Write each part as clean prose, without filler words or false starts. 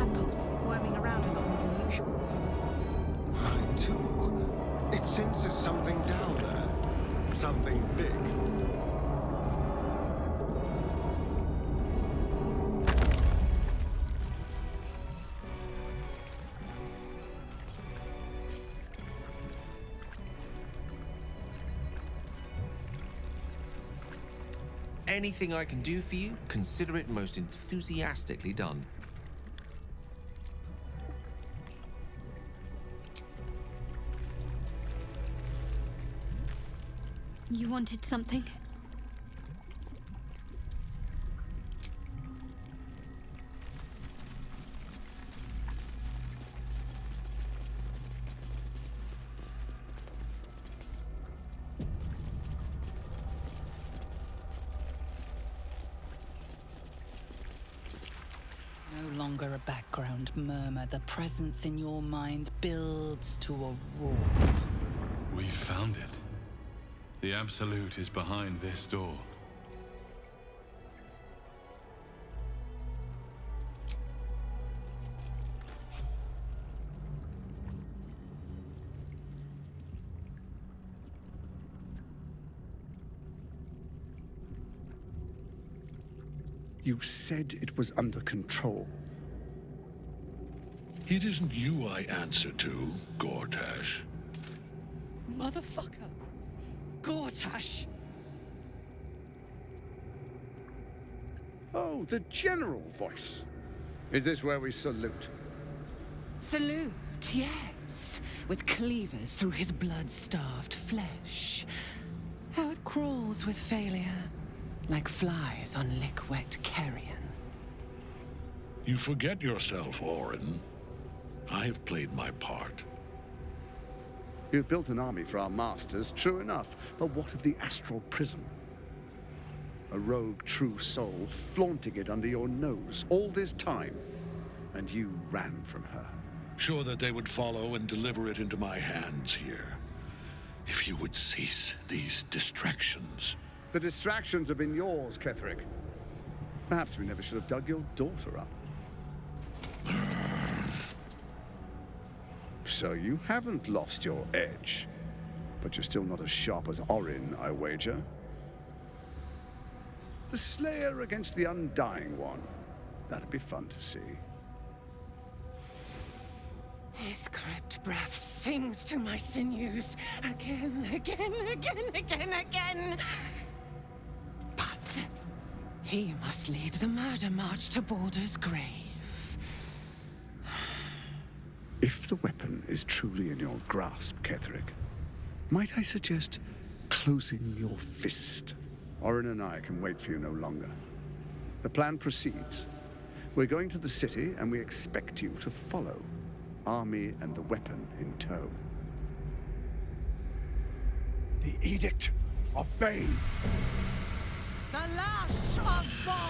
tadpoles squirming around a lot more than usual. Mine too. It senses something down there. Something big. Anything I can do for you, consider it most enthusiastically done. You wanted something? No longer a background murmur. The presence in your mind builds to a roar. We found it. The Absolute is behind this door. You said it was under control. It isn't you I answer to, Gortash. Motherfucker! Gortash! Oh, the general voice. Is this where we salute? Salute, yes. With cleavers through his blood-starved flesh. How it crawls with failure. Like flies on lick-wet carrion. You forget yourself, Orin. I have played my part. You built an army for our masters, true enough. But what of the astral prism? A rogue true soul flaunting it under your nose all this time. And you ran from her. Sure that they would follow and deliver it into my hands here. If you would cease these distractions. The distractions have been yours, Ketheric. Perhaps we never should have dug your daughter up. So you haven't lost your edge. But you're still not as sharp as Orin, I wager. The Slayer against the Undying One. That'd be fun to see. His crypt breath sings to my sinews. Again, again, again, again, again. But he must lead the murder march to Baldur's grave. If the weapon is truly in your grasp, Ketheric, might I suggest closing your fist? Orin and I can wait for you no longer. The plan proceeds. We're going to the city, and we expect you to follow. Army and the weapon in tow. The Edict of Bane. The lash of Thorm!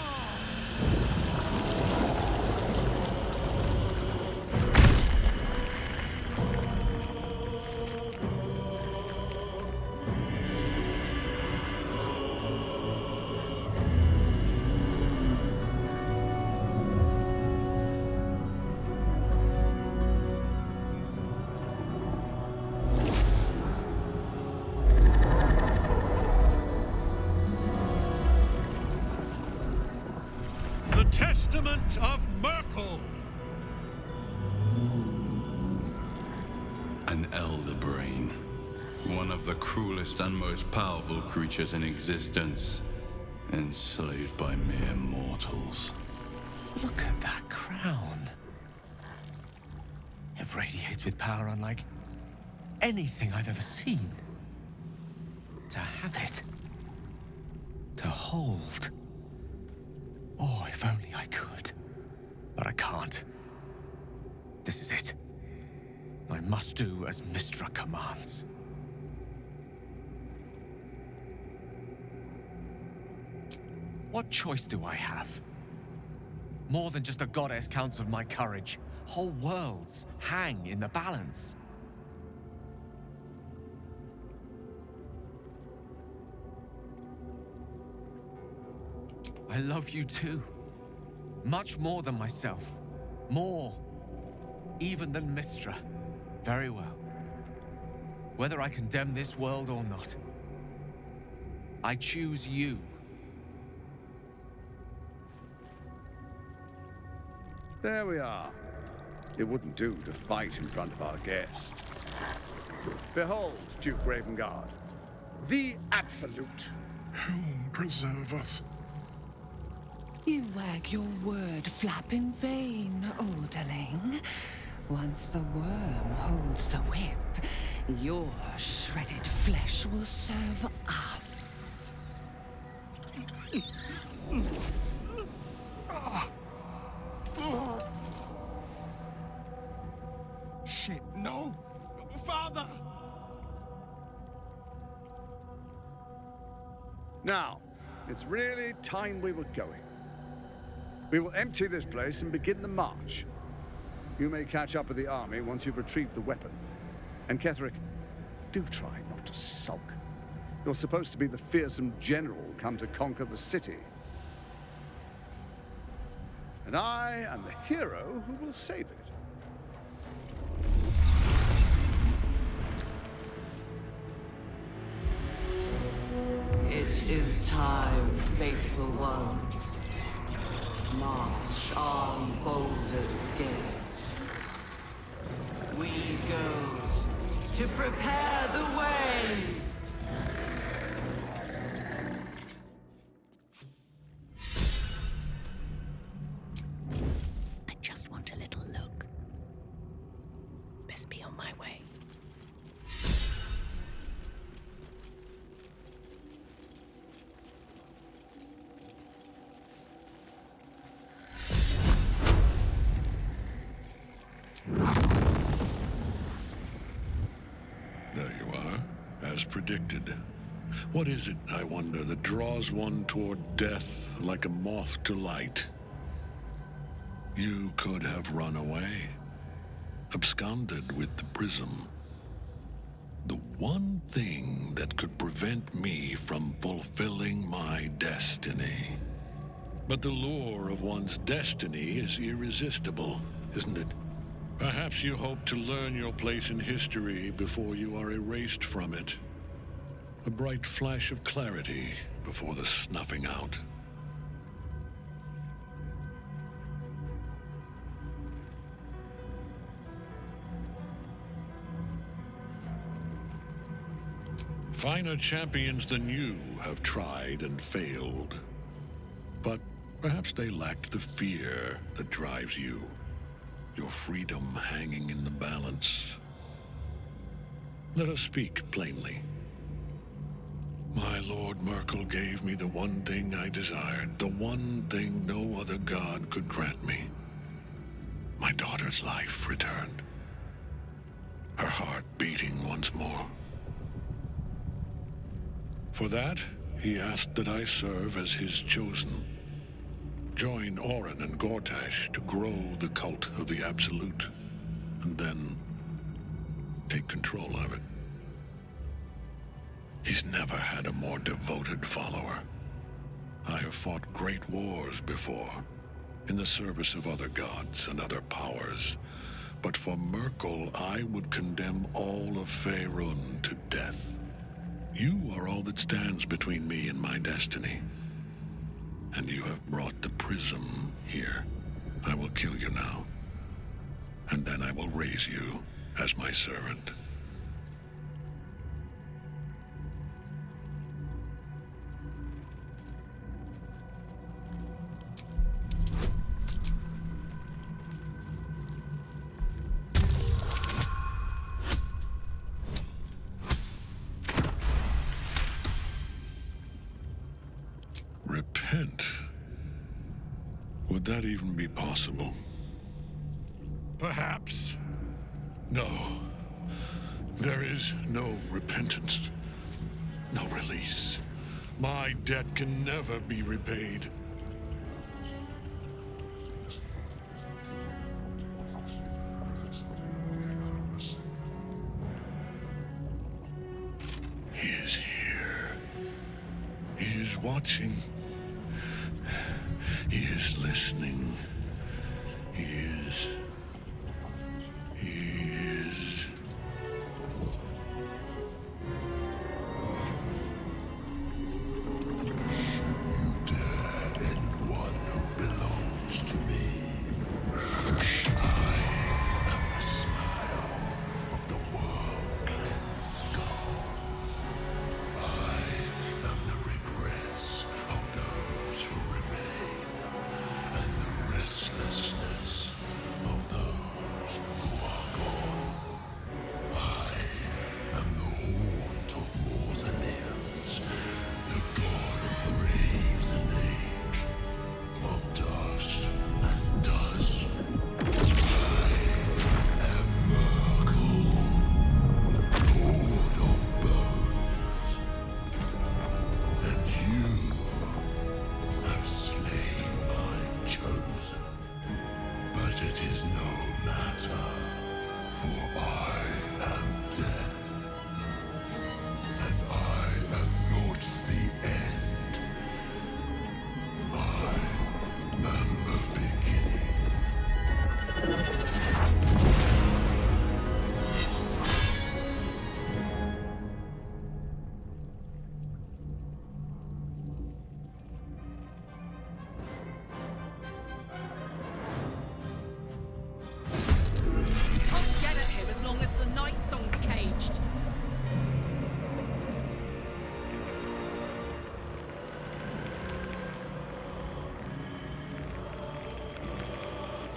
The Testament of Merkel! An elder brain. One of the cruelest and most powerful creatures in existence. Enslaved by mere mortals. Look at that crown. It radiates with power unlike anything I've ever seen. To have it. To hold. Oh, if only I could. But I can't. This is it. I must do as Mystra commands. What choice do I have? More than just a goddess counseled my courage. Whole worlds hang in the balance. I love you too. Much more than myself. More, even than Mystra. Very well. Whether I condemn this world or not, I choose you. There we are. It wouldn't do to fight in front of our guest. Behold, Duke Ravengard, the Absolute. Whom preserve us? You wag your word flap in vain, Alderling. Once the worm holds the whip, your shredded flesh will serve us. Shit, no! Father! Now, it's really time we were going. We will empty this place and begin the march. You may catch up with the army once you've retrieved the weapon. And Ketheric, do try not to sulk. You're supposed to be the fearsome general come to conquer the city. And I am the hero who will save it. It is time, faithful ones. March on Baldur's Gate. We go to prepare the way. I just want a little look. Best be on my way. There you are, as predicted. What is it, I wonder, that draws one toward death like a moth to light? You could have run away, absconded with the prism. The one thing that could prevent me from fulfilling my destiny. But the lure of one's destiny is irresistible, isn't it? Perhaps you hope to learn your place in history before you are erased from it. A bright flash of clarity before the snuffing out. Finer champions than you have tried and failed. But perhaps they lacked the fear that drives you. Your freedom hanging in the balance. Let us speak plainly. My Lord Merkel gave me the one thing I desired, the one thing no other god could grant me. My daughter's life returned. Her heart beating once more. For that, he asked that I serve as his chosen. Join Orin and Gortash to grow the cult of the Absolute, and then take control of it. He's never had a more devoted follower. I have fought great wars before, in the service of other gods and other powers, but for Merkel I would condemn all of Faerûn to death. You are all that stands between me and my destiny. And you have brought the prism here. I will kill you now. And then I will raise you as my servant. Repent? Would that even be possible? Perhaps. No. There is no repentance. No release. My debt can never be repaid. He is here. He is watching. He is listening. He is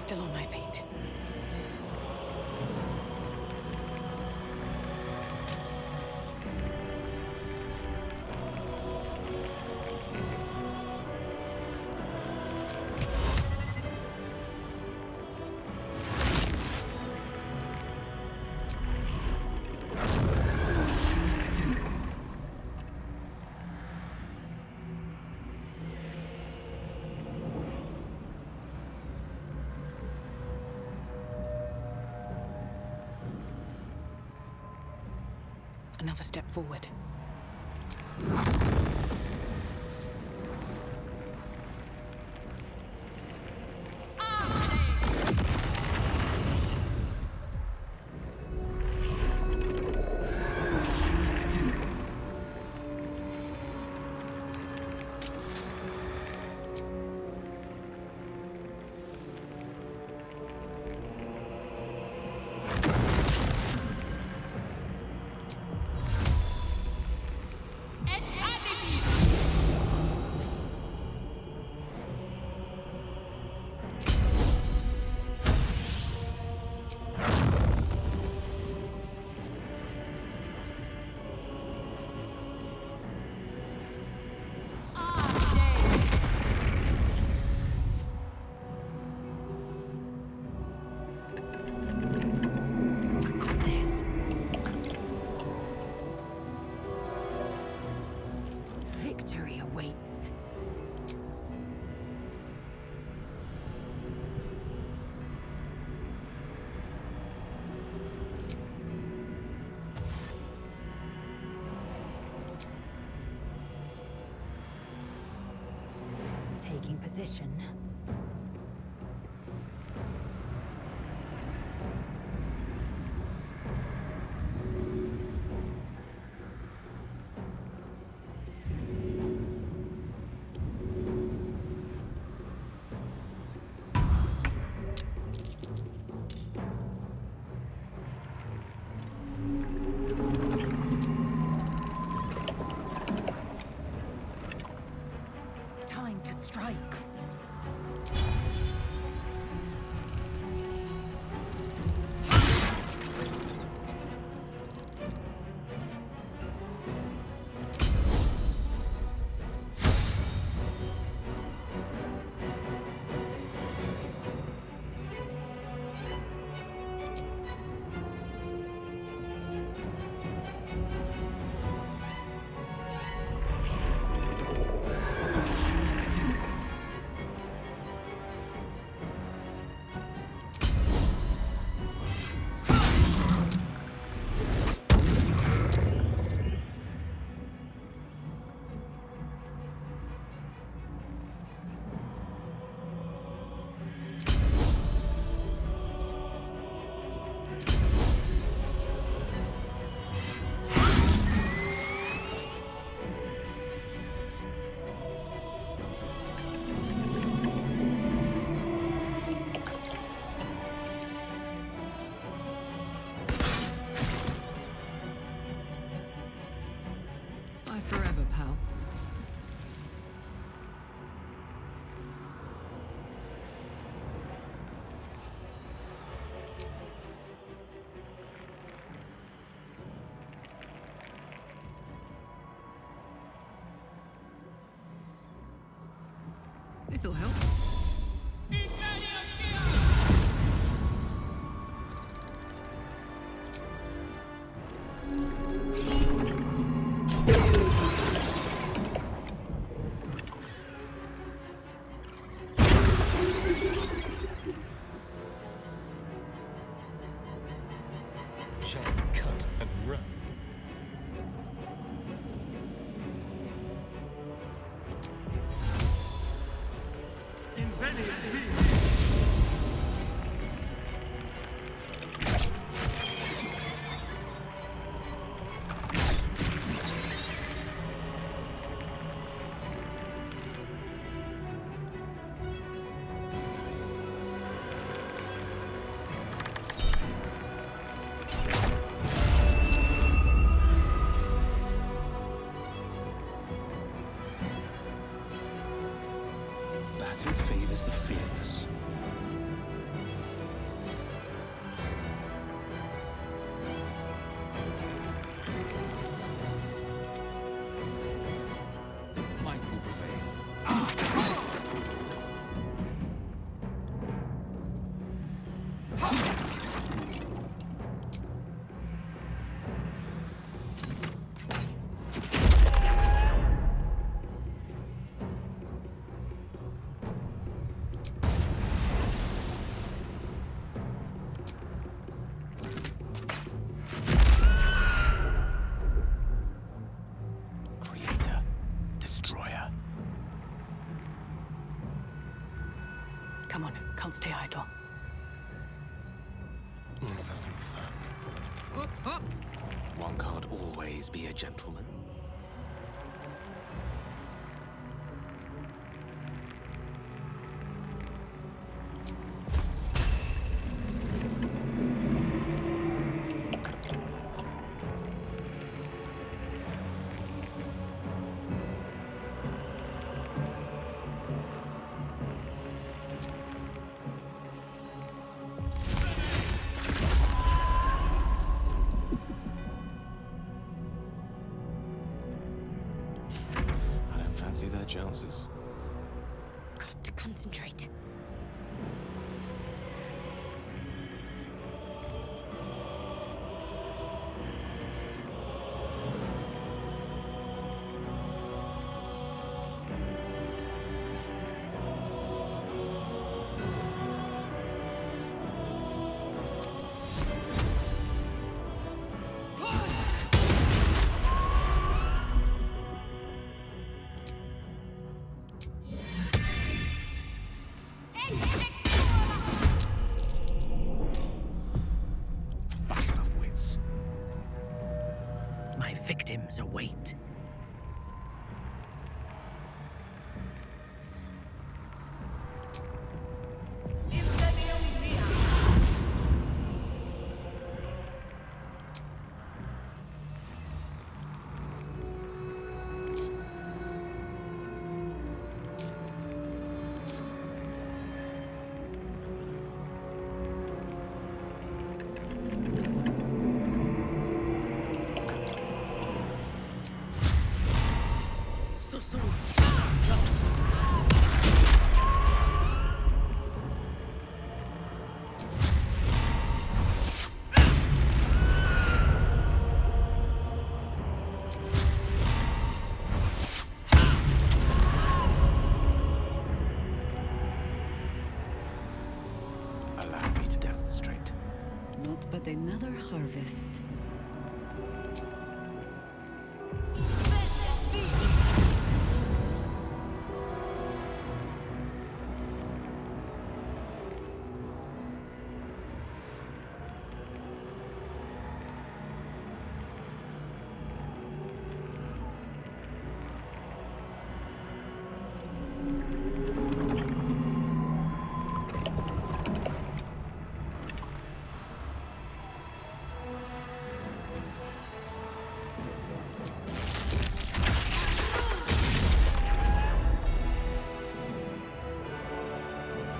still on my feet. Another step forward. Victory awaits. Taking position. Time to strike. Bye forever, pal. This'll help. Shall we cut and run? Can't stay idle. Let's have some fun. One can't always be a gentleman. Fancy their chances. Got to concentrate. Battle of wits. My victims await. Allow me to demonstrate. Not but another harvest.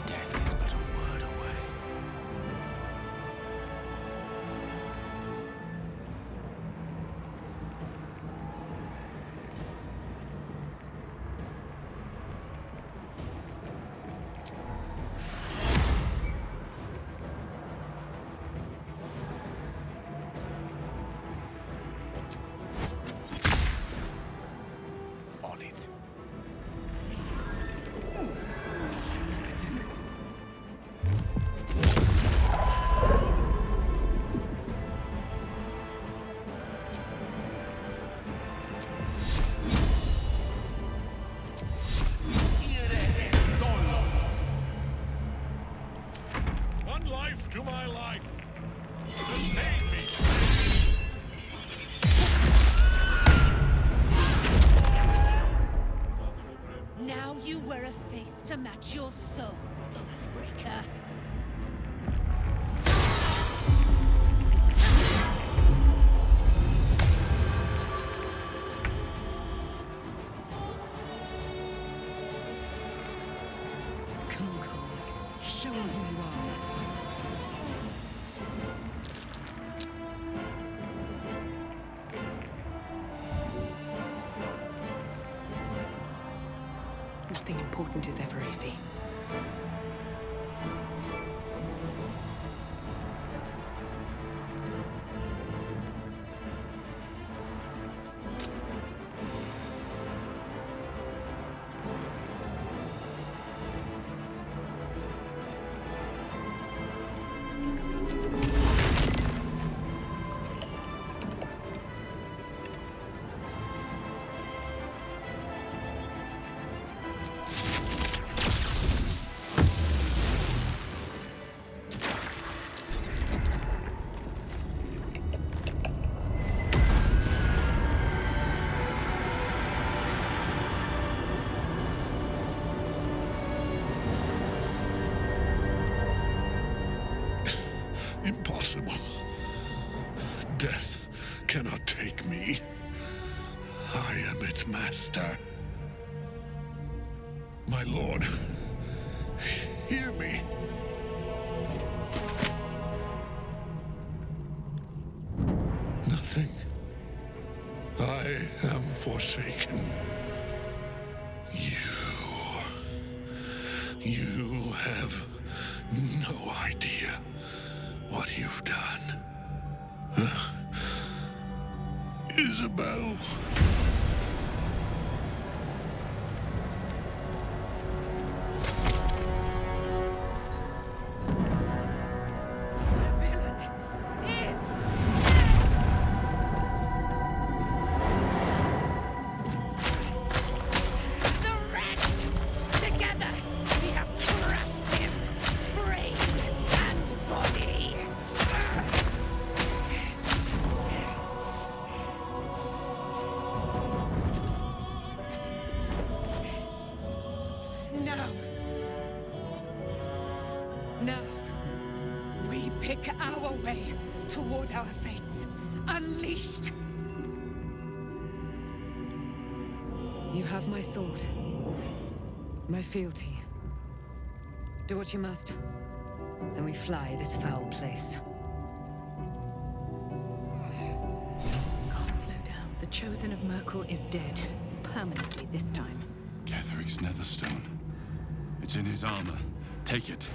Death is but a word away. On it. One life to my life. Sustain me. Now you wear a face to match your soul, Oathbreaker. Come on, Karmic. Show him who you are. Nothing important is ever easy. Impossible. Death cannot take me. I am its master. My lord, hear me. Nothing. I am forsaken. You have no idea what you've done. Isabel. Now, we pick our way toward our fates, unleashed. You have my sword, my fealty. Do what you must. Then we fly this foul place. Can't slow down. The Chosen of Merkel is dead. Permanently this time. Ketheric's netherstone. It's in his armor. Take it.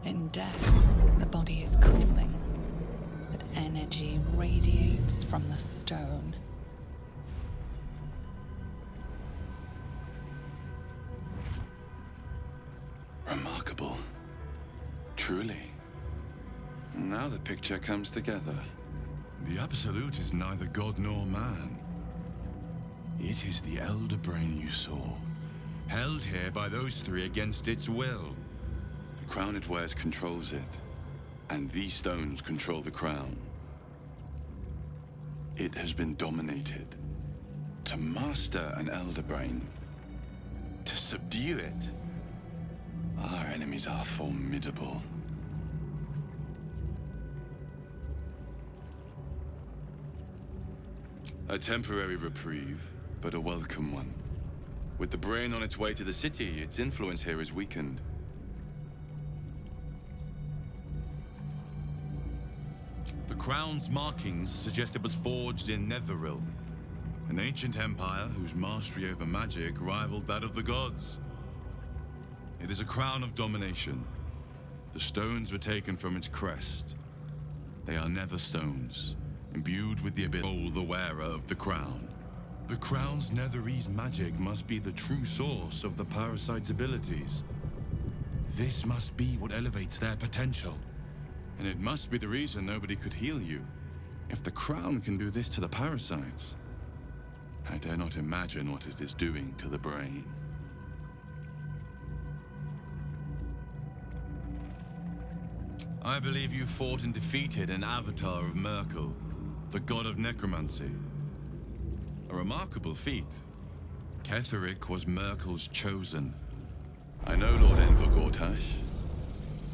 In death, the body is cooling, but energy radiates from the stone. Remarkable. Truly. Now the picture comes together. The Absolute is neither god nor man. It is the Elder Brain you saw, held here by those three against its will. The crown it wears controls it, and these stones control the crown. It has been dominated. To master an Elder Brain, to subdue it, our enemies are formidable. A temporary reprieve, but a welcome one. With the brain on its way to the city, its influence here is weakened. The crown's markings suggest it was forged in Netheril, an ancient empire whose mastery over magic rivaled that of the gods. It is a crown of domination. The stones were taken from its crest. They are nether stones, imbued with the ability to control the wearer of the crown. The crown's netherese magic must be the true source of the parasite's abilities. This must be what elevates their potential. And it must be the reason nobody could heal you. If the crown can do this to the parasites, I dare not imagine what it is doing to the brain. I believe you fought and defeated an avatar of Merkel, the god of necromancy. A remarkable feat. Ketheric was Merkel's chosen. I know Lord Envergortash,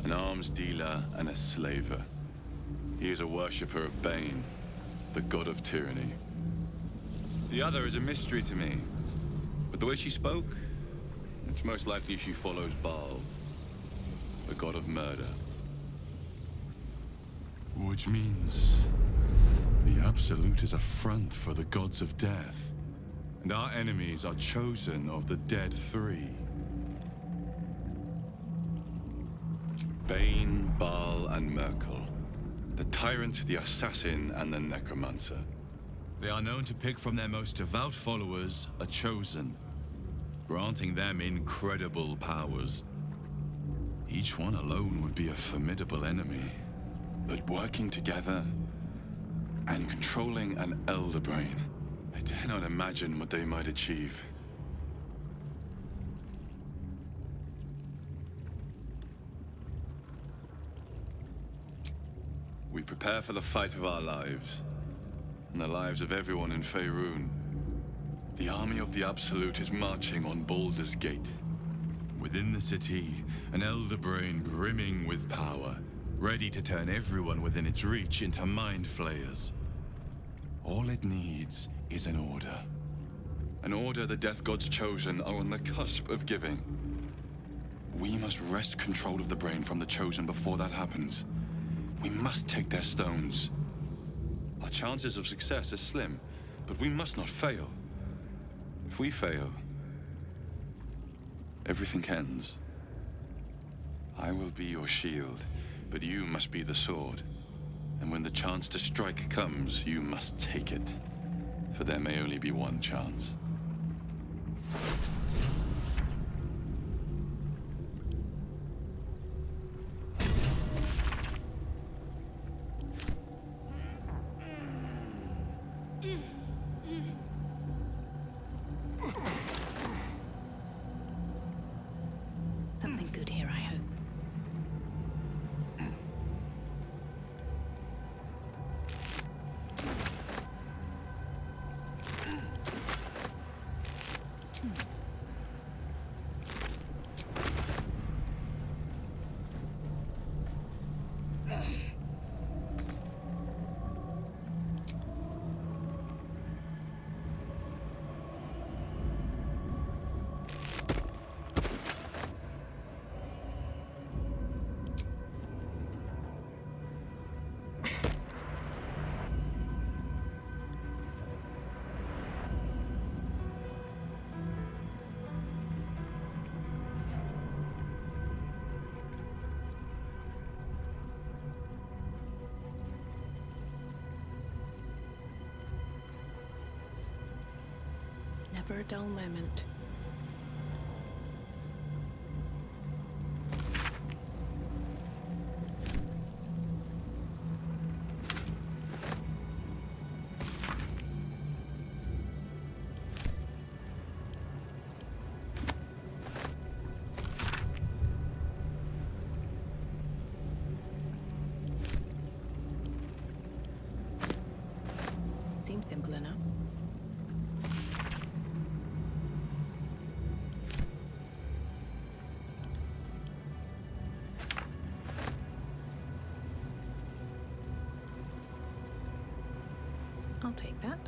an arms dealer and a slaver. He is a worshipper of Bane, the god of tyranny. The other is a mystery to me, but the way she spoke, it's most likely she follows Baal, the god of murder. Which means the Absolute is a front for the gods of death, and our enemies are chosen of the dead three. Bane, Baal, and Merkel. The tyrant, the assassin, and the necromancer. They are known to pick from their most devout followers a chosen. granting them incredible powers. Each one alone would be a formidable enemy. But working together and controlling an elder brain, I dare not imagine what they might achieve. We prepare for the fight of our lives, and the lives of everyone in Faerûn. The army of the Absolute is marching on Baldur's Gate. Within the city, an elder brain brimming with power, ready to turn everyone within its reach into mind flayers. All it needs is an order. An order the Death Gods chosen are on the cusp of giving. We must wrest control of the brain from the chosen before that happens. We must take their stones. Our chances of success are slim, but we must not fail. If we fail, everything ends. I will be your shield, but you must be the sword. And when the chance to strike comes, you must take it. For there may only be one chance. Something good here, I hope. Never a dull moment. Seems simple enough. I'll take that.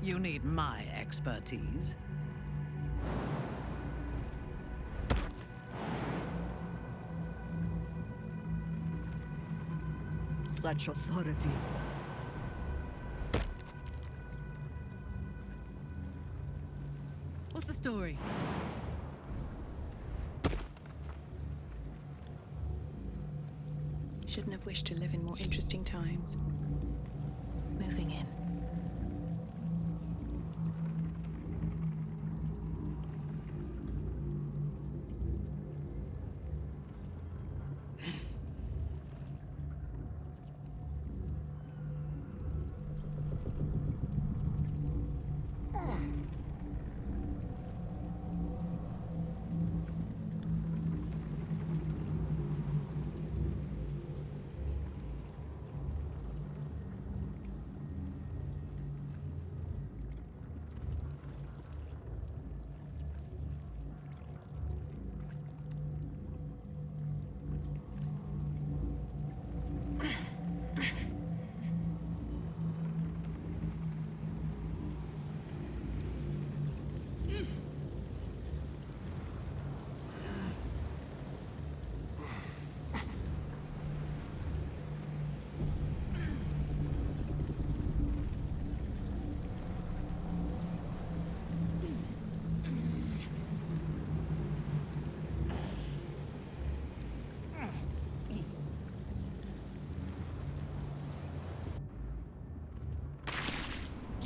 You need my expertise. Such authority. What's the story? Shouldn't have wished to live in more interesting times. Moving in.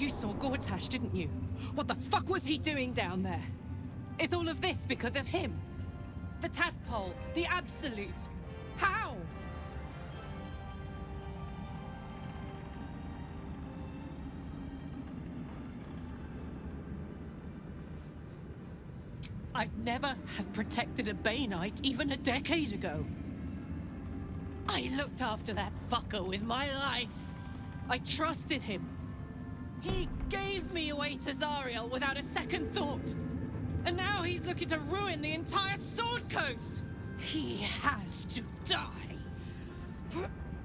You saw Gortash, didn't you? What the fuck was he doing down there? Is all of this because of him? The tadpole, the absolute. How? I'd never have protected a Bay Knight even a decade ago. I looked after that fucker with my life. I trusted him. He gave me away to Zariel without a second thought. And now he's looking to ruin the entire Sword Coast. He has to die.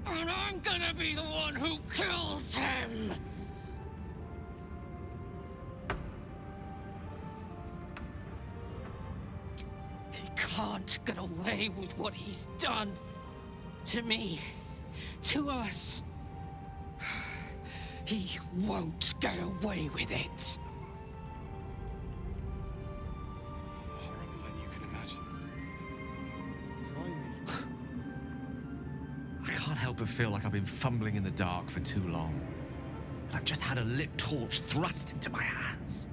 And I'm gonna be the one who kills him. He can't get away with what he's done. To me. To us. He won't get away with it. Horrible than you can imagine. I can't help but feel like I've been fumbling in the dark for too long. And I've just had a lit torch thrust into my hands.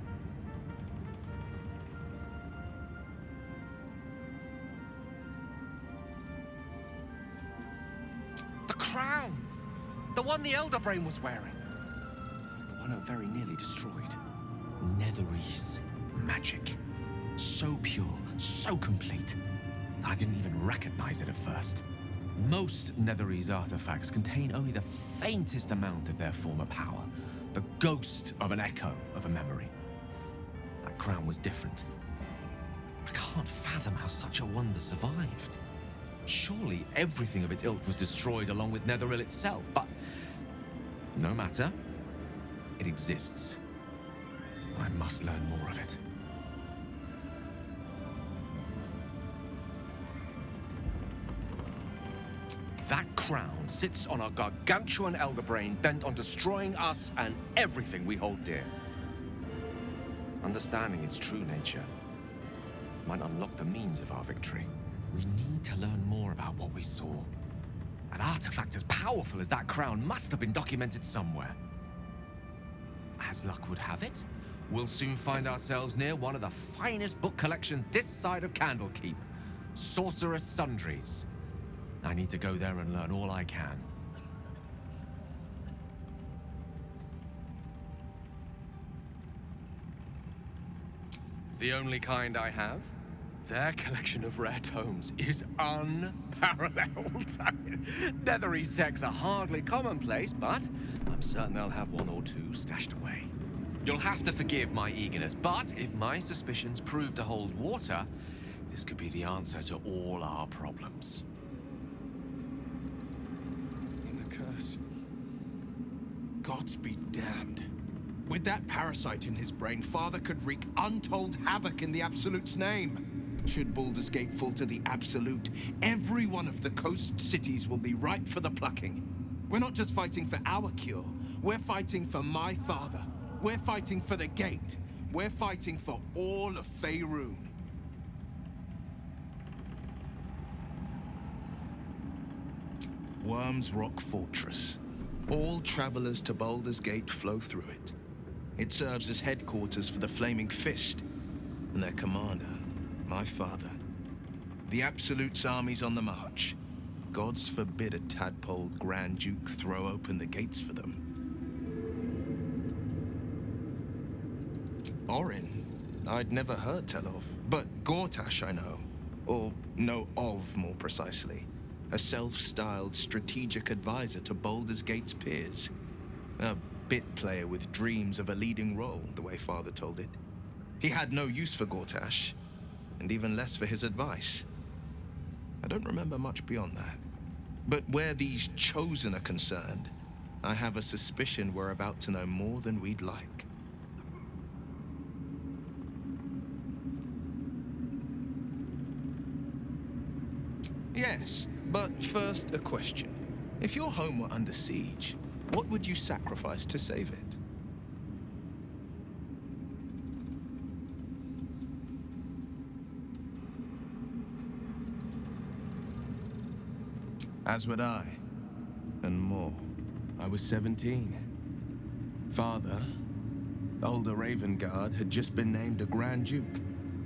The crown! The one the Elder Brain was wearing. The one I very nearly destroyed. Netherese magic. So pure, so complete, that I didn't even recognize it at first. Most Netherese artifacts contain only the faintest amount of their former power. The ghost of an echo of a memory. That crown was different. I can't fathom how such a wonder survived. Surely everything of its ilk was destroyed along with Netheril itself, but no matter. It exists. I must learn more of it. That crown sits on a gargantuan elder brain bent on destroying us and everything we hold dear. Understanding its true nature might unlock the means of our victory. We need to learn more about what we saw. An artifact as powerful as that crown must have been documented somewhere. As luck would have it, we'll soon find ourselves near one of the finest book collections this side of Candlekeep, Sorcerous Sundries. I need to go there and learn all I can. The only kind I have. Their collection of rare tomes is unparalleled. I mean, Netherese texts are hardly commonplace, but I'm certain they'll have one or two stashed away. You'll have to forgive my eagerness, but if my suspicions prove to hold water, this could be the answer to all our problems. In the curse. Gods be damned. With that parasite in his brain, Father could wreak untold havoc in the Absolute's name. Should Baldur's Gate fall to the Absolute, every one of the coast cities will be ripe for the plucking. We're not just fighting for our cure, we're fighting for my father. We're fighting for the Gate. We're fighting for all of Faerûn. Worm's Rock Fortress. All travelers to Baldur's Gate flow through it. It serves as headquarters for the Flaming Fist and their commander, my father. The Absolute's army's on the march. Gods forbid a tadpole Grand Duke throw open the gates for them. Orin, I'd never heard tell of, but Gortash I know. Or know of, more precisely. A self-styled strategic advisor to Baldur's Gate's peers. A bit player with dreams of a leading role, the way Father told it. He had no use for Gortash, and even less for his advice. I don't remember much beyond that. But where these Chosen are concerned, I have a suspicion we're about to know more than we'd like. Yes, but first a question. If your home were under siege, what would you sacrifice to save it? As would I, and more. I was 17. Father, Older Ravengard had just been named a Grand Duke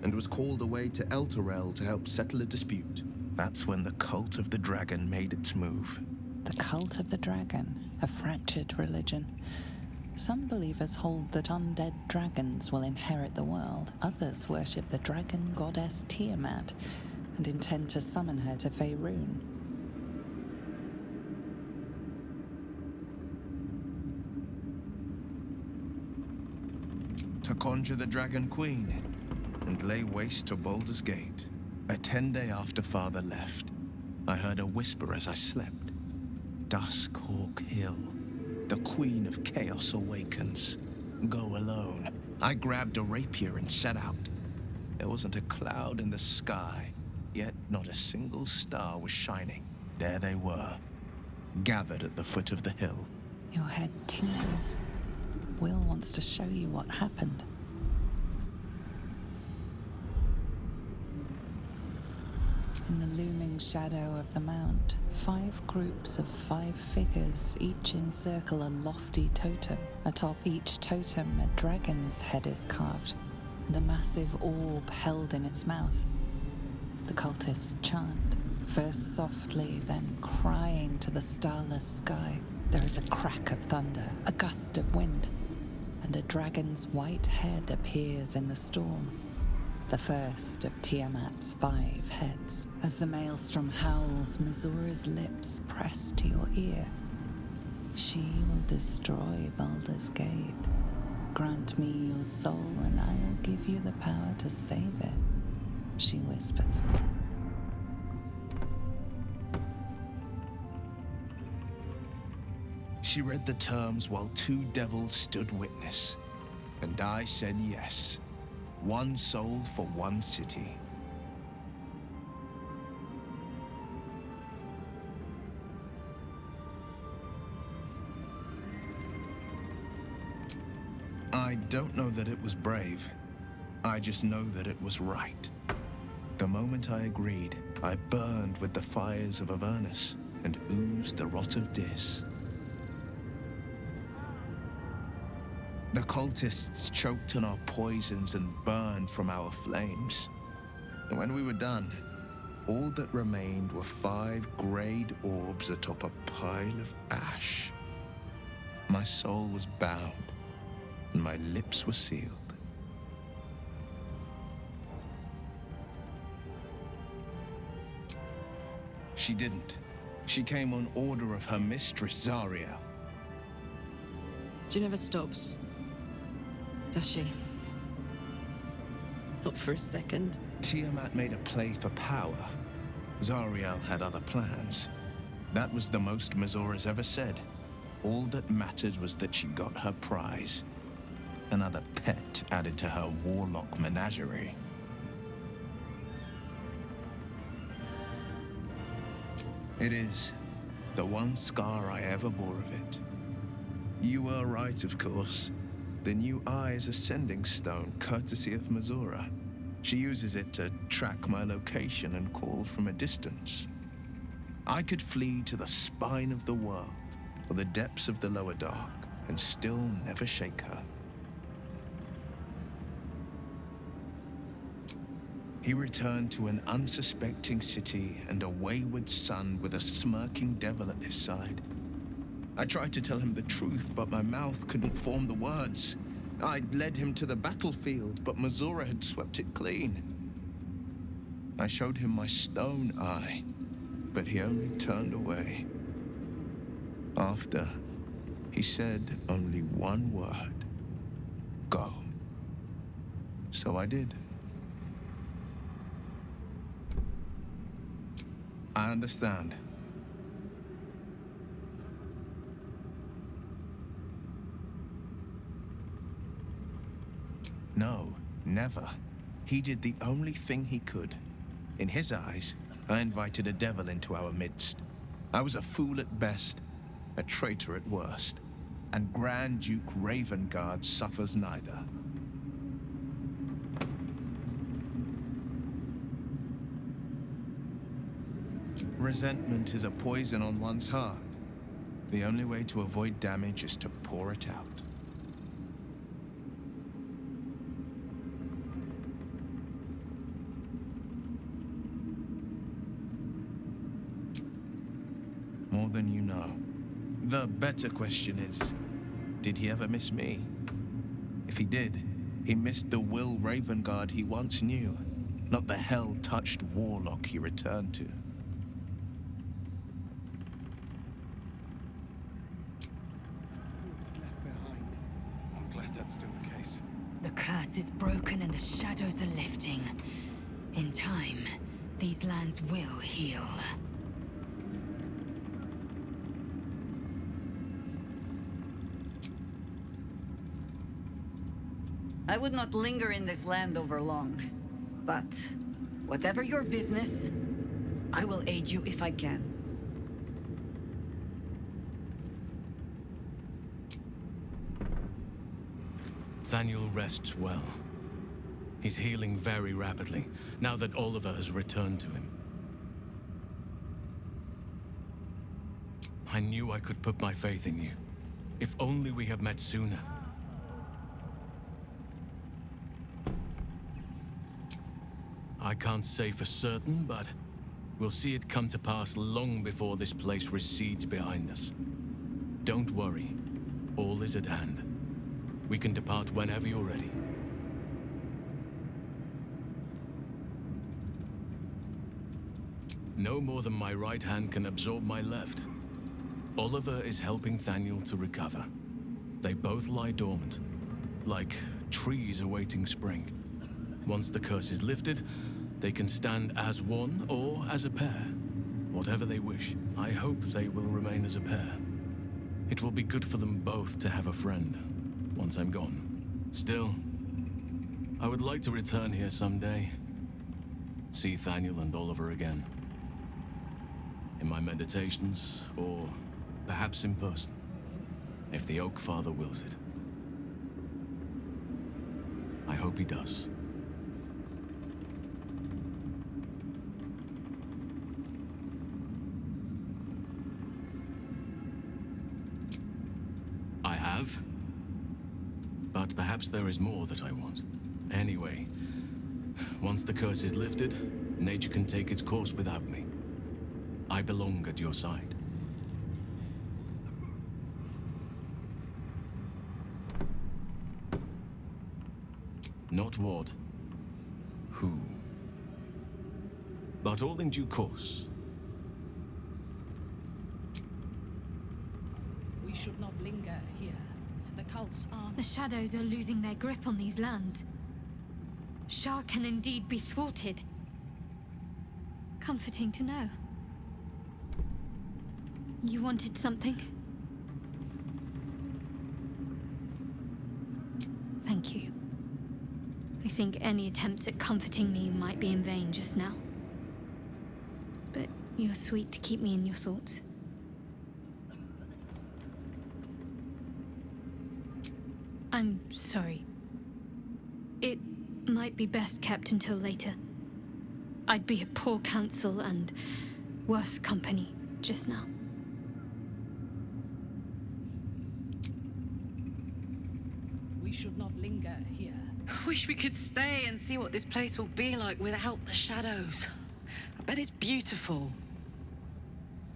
and was called away to Elturel to help settle a dispute. That's when the Cult of the Dragon made its move. The Cult of the Dragon, a fractured religion. Some believers hold that undead dragons will inherit the world. Others worship the dragon goddess Tiamat and intend to summon her to Faerûn. To conjure the Dragon Queen and lay waste to Baldur's Gate. A 10-day after Father left, I heard a whisper as I slept. Duskhawk Hill. The Queen of Chaos awakens. Go alone. I grabbed a rapier and set out. There wasn't a cloud in the sky, yet not a single star was shining. There they were, gathered at the foot of the hill. Your head tingles. Will wants to show you what happened. In the looming shadow of the mount, 5 groups of 5 figures each encircle a lofty totem. Atop each totem, a dragon's head is carved, and a massive orb held in its mouth. The cultists chant, first softly, then crying to the starless sky. There is a crack of thunder, a gust of wind, and a dragon's white head appears in the storm. The first of Tiamat's 5 heads. As the maelstrom howls, Missoura's lips press to your ear. She will destroy Baldur's Gate. Grant me your soul, and I will give you the power to save it, she whispers. She read the terms while 2 devils stood witness, and I said yes. 1 soul for 1 city. I don't know that it was brave. I just know that it was right. The moment I agreed, I burned with the fires of Avernus and oozed the rot of Dis. The cultists choked on our poisons and burned from our flames. And when we were done, all that remained were 5 grayed orbs atop a pile of ash. My soul was bound, and my lips were sealed. She didn't. She came on order of her mistress, Zariel. She never stops. Does she? Not for a second. Tiamat made a play for power. Zariel had other plans. That was the most Missoura's ever said. All that mattered was that she got her prize. Another pet added to her warlock menagerie. It is the one scar I ever bore of it. You were right, of course. The new eye is a sending stone, courtesy of Missoura. She uses it to track my location and call from a distance. I could flee to the spine of the world, or the depths of the lower dark, and still never shake her. He returned to an unsuspecting city and a wayward son with a smirking devil at his side. I tried to tell him the truth, but my mouth couldn't form the words. I'd led him to the battlefield, but Missoura had swept it clean. I showed him my stone eye, but he only turned away. After, he said only one word: go. So I did. I understand. No, never. He did the only thing he could. In his eyes, I invited a devil into our midst. I was a fool at best, a traitor at worst, and Grand Duke Ravengard suffers neither. Resentment is a poison on one's heart. The only way to avoid damage is to pour it out. more than you know. The better question is, did he ever miss me? If he did, he missed the Will Ravengard he once knew, not the hell-touched warlock he returned to. I'm glad that's still the case. The curse is broken and the shadows are lifting. In time, these lands will heal. I would not linger in this land over long. But, whatever your business, I will aid you if I can. Thaniel rests well. He's healing very rapidly, now that Oliver has returned to him. I knew I could put my faith in you. If only we had met sooner. I can't say for certain, but we'll see it come to pass long before this place recedes behind us. Don't worry. All is at hand. We can depart whenever you're ready. No more than my right hand can absorb my left. Oliver is helping Thaniel to recover. They both lie dormant, like trees awaiting spring. Once the curse is lifted, they can stand as one or as a pair. Whatever they wish, I hope they will remain as a pair. It will be good for them both to have a friend, once I'm gone. Still, I would like to return here someday. See Thaniel and Oliver again. In my meditations, or perhaps in person, if the Oak Father wills it. I hope he does. I have. But perhaps there is more that I want. Anyway, once the curse is lifted, nature can take its course without me. I belong at your side. Not what, who, but all in due course. We should not linger here. The cult's arm. The shadows are losing their grip on these lands. Shah can indeed be thwarted. Comforting to know. You wanted something? Thank you. I think any attempts at comforting me might be in vain just now. But you're sweet to keep me in your thoughts. I'm sorry. It might be best kept until later. I'd be a poor counsel and worse company just now. We should not linger here. Wish we could stay and see what this place will be like without the shadows. I bet it's beautiful.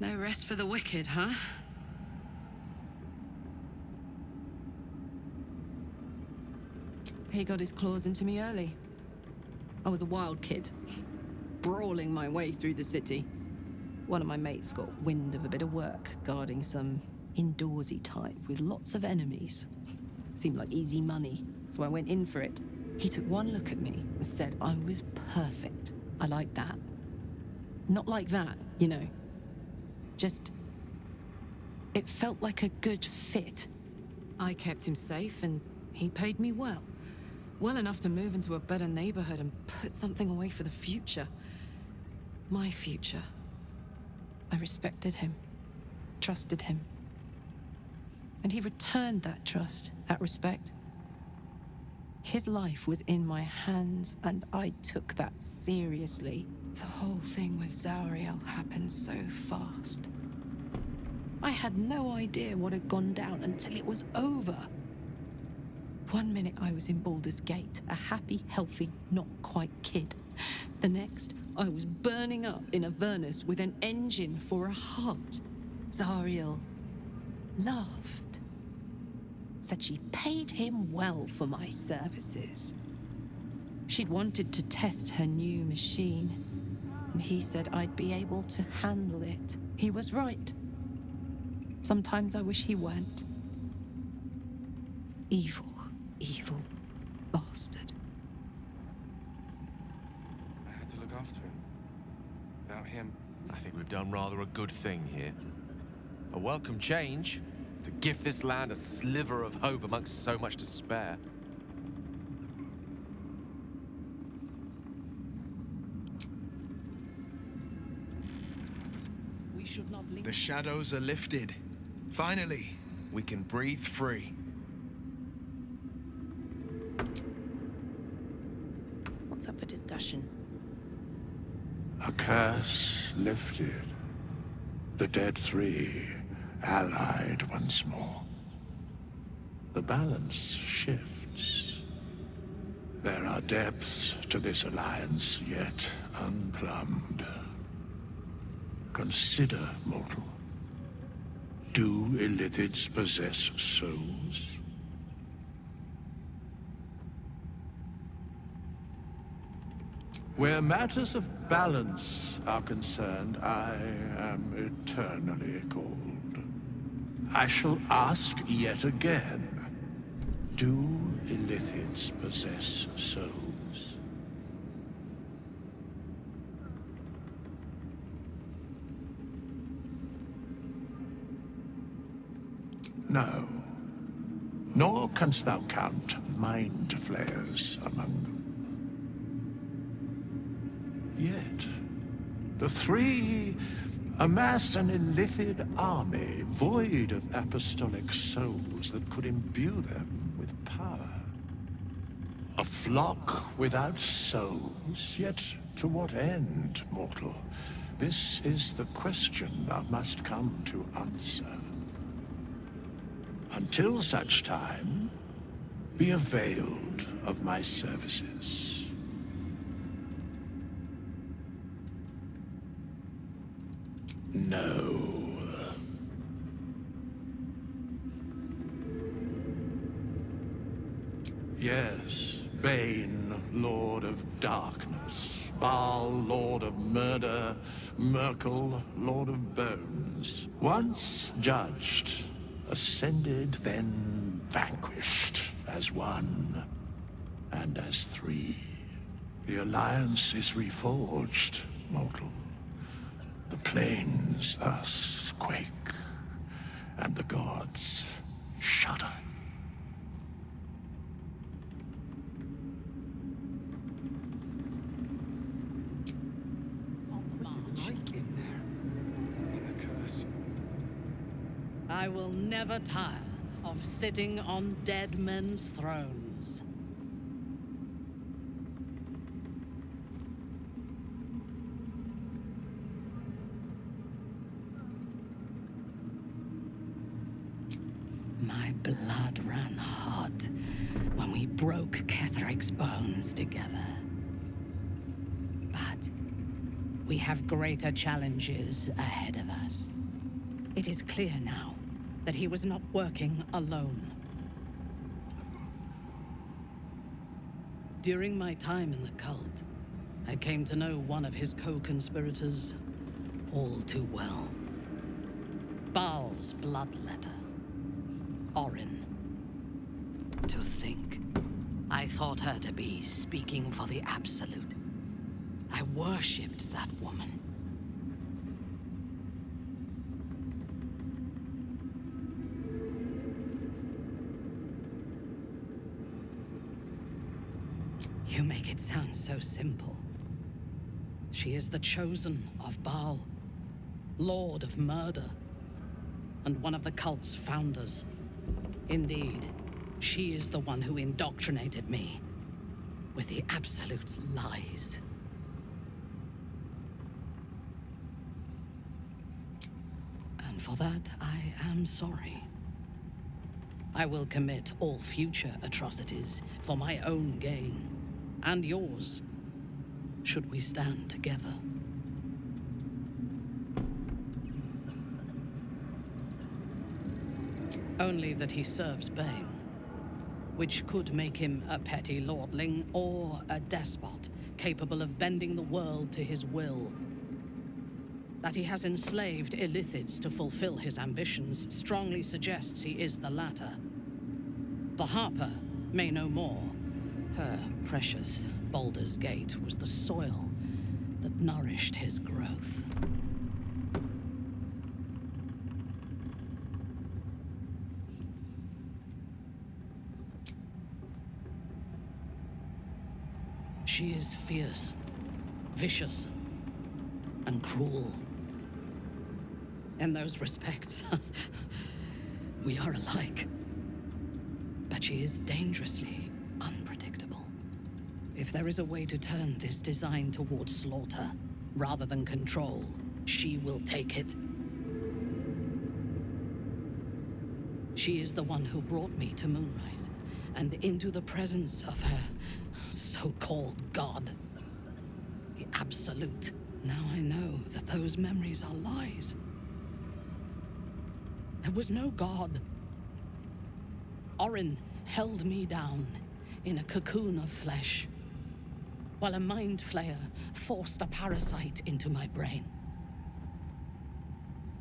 No rest for the wicked, huh? He got his claws into me early. I was a wild kid, brawling my way through the city. One of my mates got wind of a bit of work guarding some indoorsy type with lots of enemies. Seemed like easy money, so I went in for it. He took one look at me and said I was perfect. I like that. Not like that, you know. Just... it felt like a good fit. I kept him safe and he paid me well. Well enough to move into a better neighborhood and put something away for the future. My future. I respected him, trusted him. And he returned that trust, that respect. His life was in my hands, and I took that seriously. The whole thing with Zauriel happened so fast. I had no idea what had gone down until it was over. 1 minute I was in Baldur's Gate, a happy, healthy, not quite kid. The next, I was burning up in Avernus with an engine for a heart. Zariel laughed. Said she paid him well for my services. She'd wanted to test her new machine, and he said I'd be able to handle it. He was right. Sometimes I wish he weren't. Evil, evil bastard. I had to look after him. Without him, I think we've done rather a good thing here. A welcome change to give this land a sliver of hope amongst so much despair. We should not leave. The shadows are lifted. Finally, we can breathe free. What's up for discussion? A curse lifted. The dead three allied once more. The balance shifts. There are depths to this alliance yet unplumbed. Consider, mortal. Do illithids possess souls? Where matters of balance are concerned, I am eternally cold. I shall ask yet again, do illithids possess souls? No. Nor canst thou count mind flayers among them. Yet, the three amass an illithid army void of apostolic souls that could imbue them with power. A flock without souls, yet to what end, mortal? This is the question thou must come to answer. Until such time, be availed of my services. No. Yes, Bane, Lord of Darkness, Baal, Lord of Murder, Merkel, Lord of Bones. Once judged, ascended, then vanquished as one and as three. The alliance is reforged, mortal. The plains thus quake, and the gods shudder. I will never tire of sitting on dead men's thrones. My blood ran hot when we broke Ketheric's bones together. But we have greater challenges ahead of us. It is clear now that he was not working alone. During my time in the cult, I came to know one of his co-conspirators all too well. Baal's bloodletter, Orin. To think, I thought her to be speaking for the Absolute. I worshipped that woman. You make it sound so simple. She is the chosen of Baal, Lord of Murder, and one of the cult's founders. Indeed, she is the one who indoctrinated me with the Absolute's lies. And for that, I am sorry. I will commit all future atrocities for my own gain. And yours, should we stand together. Only that he serves Bane, which could make him a petty lordling or a despot capable of bending the world to his will. That he has enslaved Illithids to fulfill his ambitions strongly suggests he is the latter. The Harper may know more. Her precious Baldur's Gate was the soil that nourished his growth. She is fierce, vicious, and cruel. In those respects, we are alike. But she is dangerously unpredictable. If there is a way to turn this design towards slaughter, rather than control, she will take it. She is the one who brought me to Moonrise, and into the presence of her so-called god. The Absolute. Now I know that those memories are lies. There was no god. Orin held me down in a cocoon of flesh, while a mind flayer forced a parasite into my brain.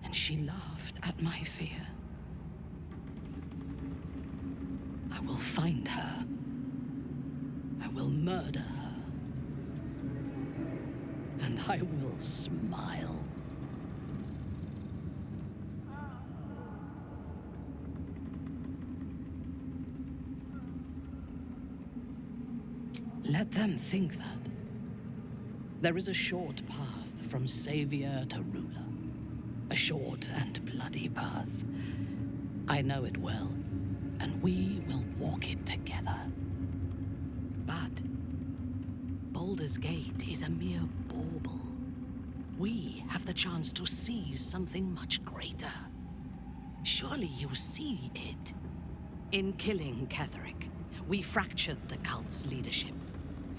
And she laughed at my fear. I will find her. I will murder her. And I will smile. Let them think that. There is a short path from savior to ruler. A short and bloody path. I know it well, and we will walk it together. But Baldur's Gate is a mere bauble. We have the chance to seize something much greater. Surely you see it. In killing Ketheric, we fractured the cult's leadership.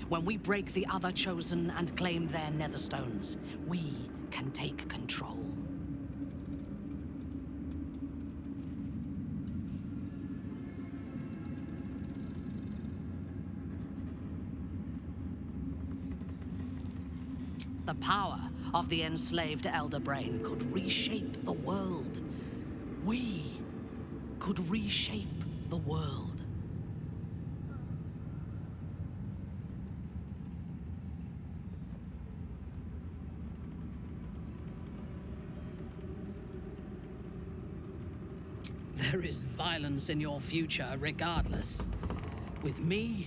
When we break the other chosen and claim their netherstones, we can take control. The power of the enslaved Elder Brain could reshape the world. We could reshape the world. There is violence in your future, regardless. With me,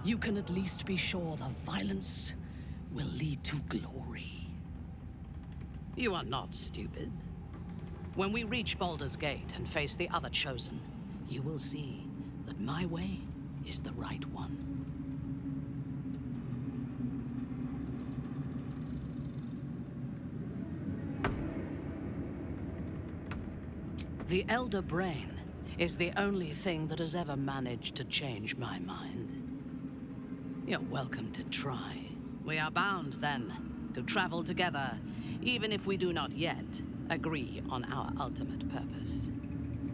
you can at least be sure the violence will lead to glory. You are not stupid. When we reach Baldur's Gate and face the other chosen, you will see that my way is the right one. The Elder Brain is the only thing that has ever managed to change my mind. You're welcome to try. We are bound, then, to travel together, even if we do not yet agree on our ultimate purpose.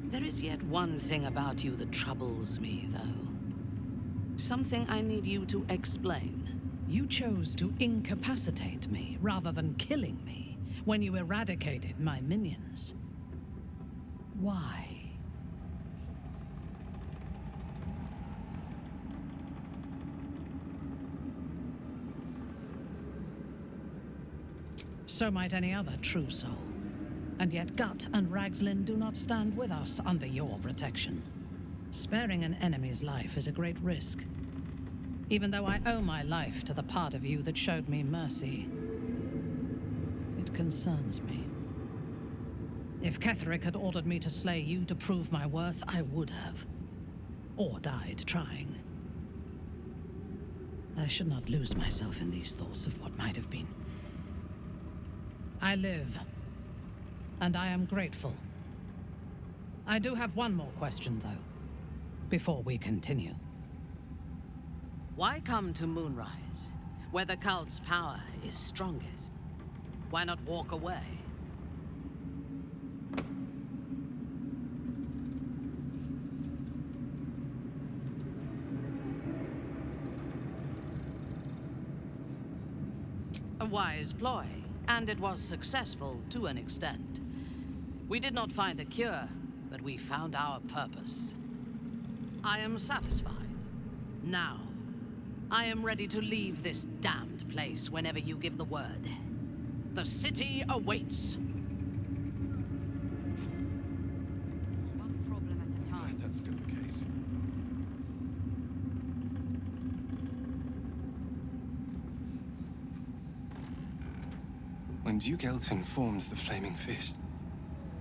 There is yet one thing about you that troubles me, though. Something I need you to explain. You chose to incapacitate me rather than killing me when you eradicated my minions. Why? So might any other true soul. And yet Gut and Ragslin do not stand with us under your protection. Sparing an enemy's life is a great risk. Even though I owe my life to the part of you that showed me mercy, it concerns me. If Ketheric had ordered me to slay you to prove my worth, I would have. Or died trying. I should not lose myself in these thoughts of what might have been. I live, and I am grateful. I do have one more question, though, before we continue. Why come to Moonrise, where the cult's power is strongest? Why not walk away? wise ploy, and it was successful to an extent. We did not find a cure, but we found our purpose. I am satisfied. Now, I am ready to leave this damned place whenever you give the word. The city awaits. One problem at a time. That's still the case. When Duke Elton formed the Flaming Fist,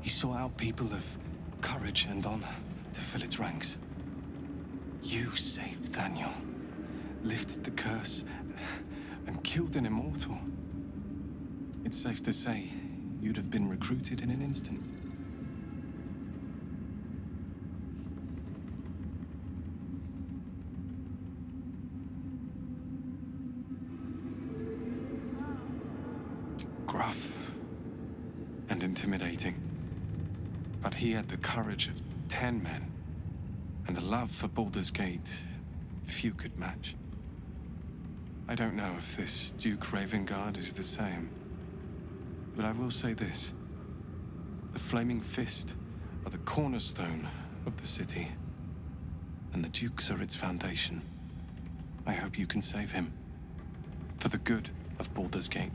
he sought out people of courage and honor to fill its ranks. You saved Daniel, lifted the curse, and killed an immortal. It's safe to say you'd have been recruited in an instant. Gruff and intimidating, but he had the courage of 10 men and the love for Baldur's Gate few could match. I don't know if this Duke Ravengard is the same, but I will say this. The Flaming Fist are the cornerstone of the city, and the Dukes are its foundation. I hope you can save him, for the good of Baldur's Gate.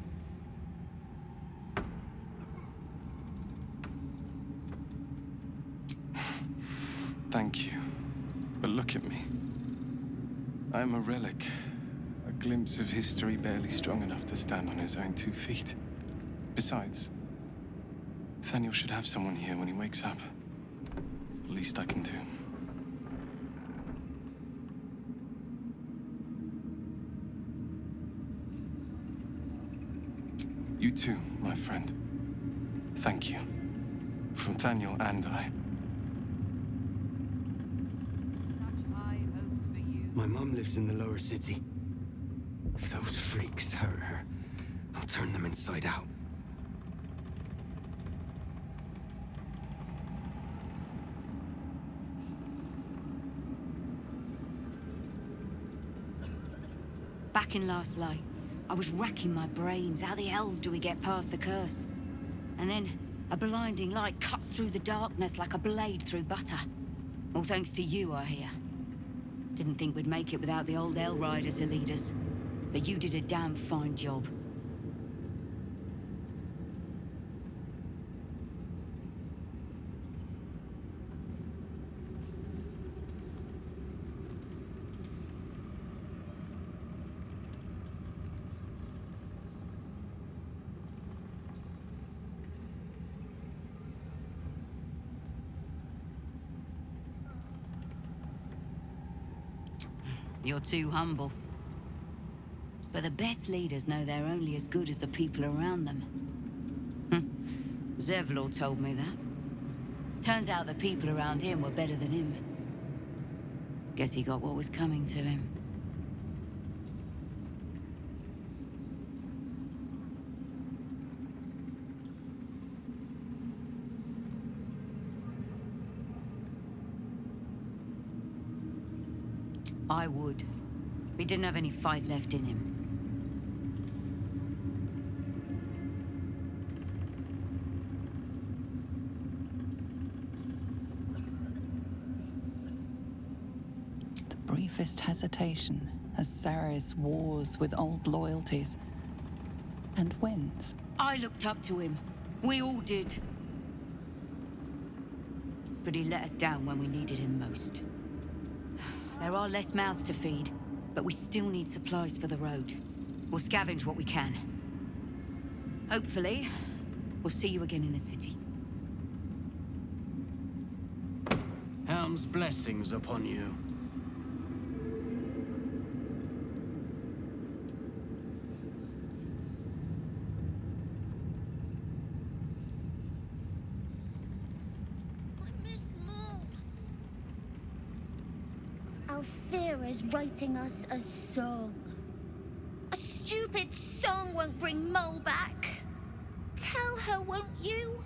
Thank you, but look at me. I'm a relic. A glimpse of history barely strong enough to stand on his own 2 feet. Besides, Nathaniel should have someone here when he wakes up. It's the least I can do. You too, my friend. Thank you. From Nathaniel and I. My mom lives in the lower city. If those freaks hurt her, I'll turn them inside out. Back in last light, I was racking my brains. How the hells do we get past the curse? And then a blinding light cuts through the darkness like a blade through butter. All thanks to you, I hear. Didn't think we'd make it without the old El Rider to lead us. But you did a damn fine job. You're too humble. But the best leaders know they're only as good as the people around them. Zevlor told me that. Turns out the people around him were better than him. Guess he got what was coming to him. I would. He didn't have any fight left in him. The briefest hesitation as Saris wars with old loyalties and wins. I looked up to him. We all did. But he let us down when we needed him most. There are less mouths to feed, but we still need supplies for the road. We'll scavenge what we can. Hopefully, we'll see you again in the city. Helm's blessings upon you. Is writing us a song. A stupid song won't bring Mole back. Tell her, won't you?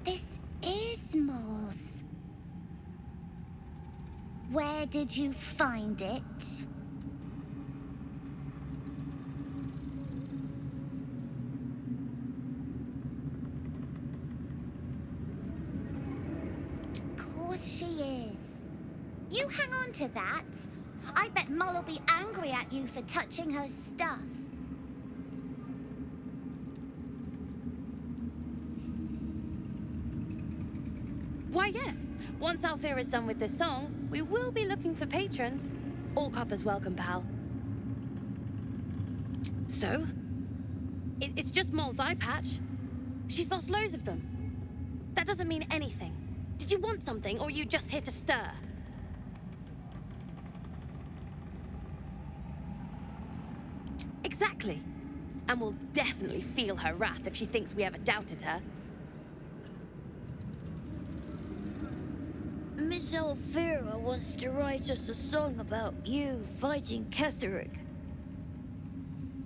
This is Mole's. Where did you find it? Of course she is. You hang on to that. I bet Moll'll be angry at you for touching her stuff. Why, yes. Once Alfira is done with this song, we will be looking for patrons. All coppers welcome, pal. So? It's just Moll's eye patch. She's lost loads of them. That doesn't mean anything. Did you want something, or are you just here to stir? Exactly. And we'll definitely feel her wrath if she thinks we ever doubted her. Miss Alfira wants to write us a song about you fighting Ketheric.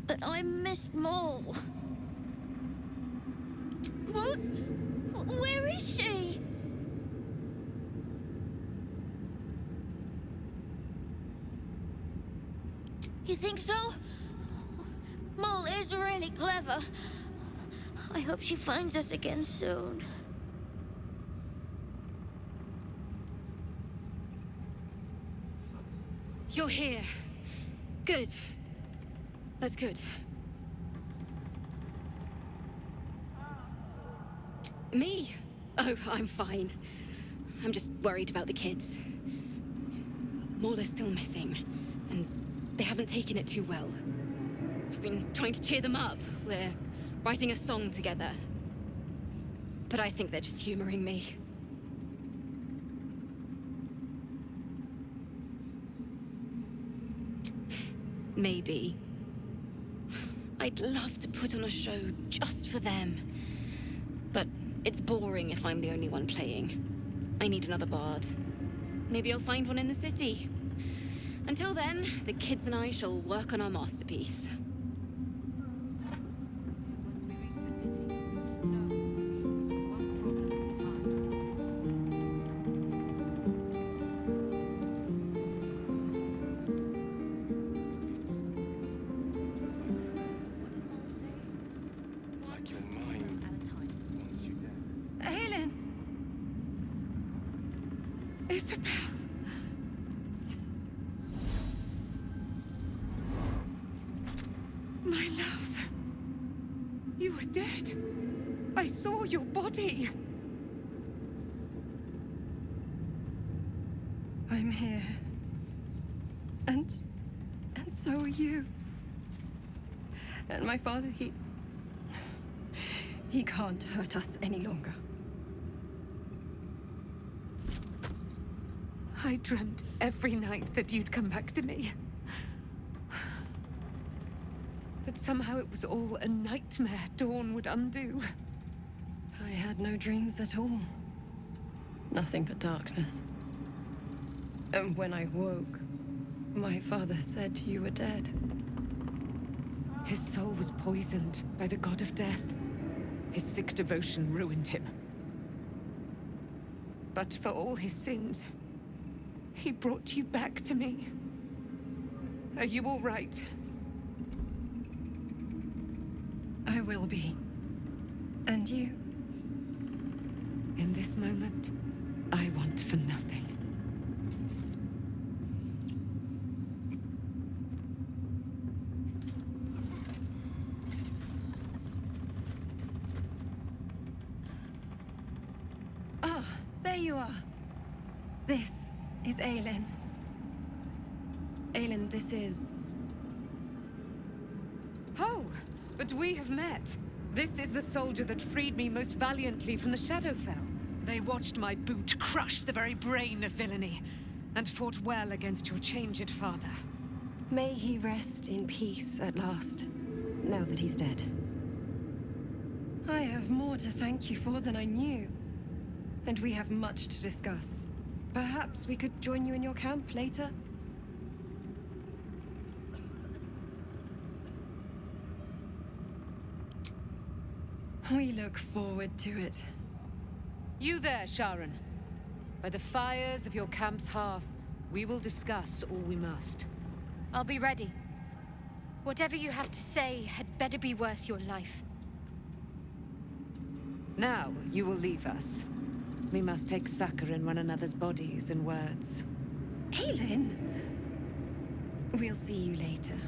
But I miss Moll. What? Where is she? You think so? Moll is really clever. I hope she finds us again soon. You're here. Good. That's good. Me? Oh, I'm fine. I'm just worried about the kids. Moll is still missing, and they haven't taken it too well. I've been trying to cheer them up. We're writing a song together. But I think they're just humoring me. Maybe. I'd love to put on a show just for them. But it's boring if I'm the only one playing. I need another bard. Maybe I'll find one in the city. Until then, the kids and I shall work on our masterpiece. My love. You were dead. I saw your body. I'm here. And so are you. And my father, he can't hurt us any longer. I dreamt every night that you'd come back to me. That somehow it was all a nightmare Dawn would undo. I had no dreams at all. Nothing but darkness. And when I woke, my father said you were dead. His soul was poisoned by the god of death. His sick devotion ruined him. But for all his sins, he brought you back to me. Are you all right? I will be. And you? In this moment, I want for nothing. Ah, there you are. This is Aelin. Aelin, this is... Oh, but we have met. This is the soldier that freed me most valiantly from the Shadowfell. They watched my boot crush the very brain of villainy, and fought well against your changed father. May he rest in peace at last, now that he's dead. I have more to thank you for than I knew. And we have much to discuss. Perhaps we could join you in your camp later? We look forward to it. You there, Sharon. By the fires of your camp's hearth, We will discuss all we must. I'll be ready. Whatever you have to say had better be worth your life. Now, you will leave us. We must take succor in one another's bodies and words. Aelin! We'll see you later.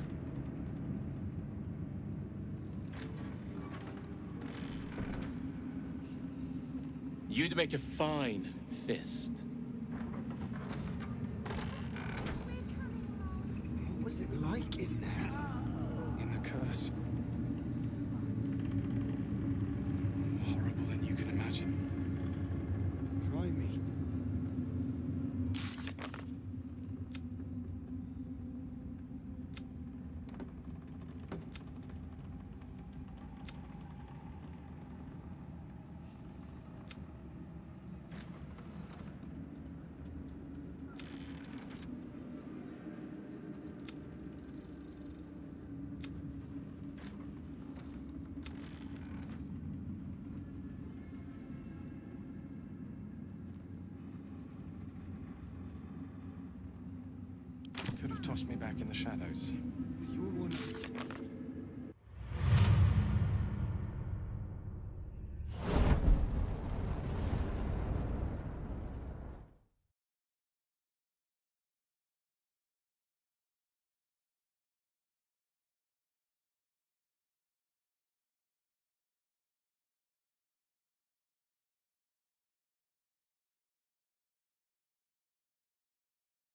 You'd make a fine fist. What was it like in there? In the curse. More horrible than you can imagine. Try me. Could have tossed me back in the shadows.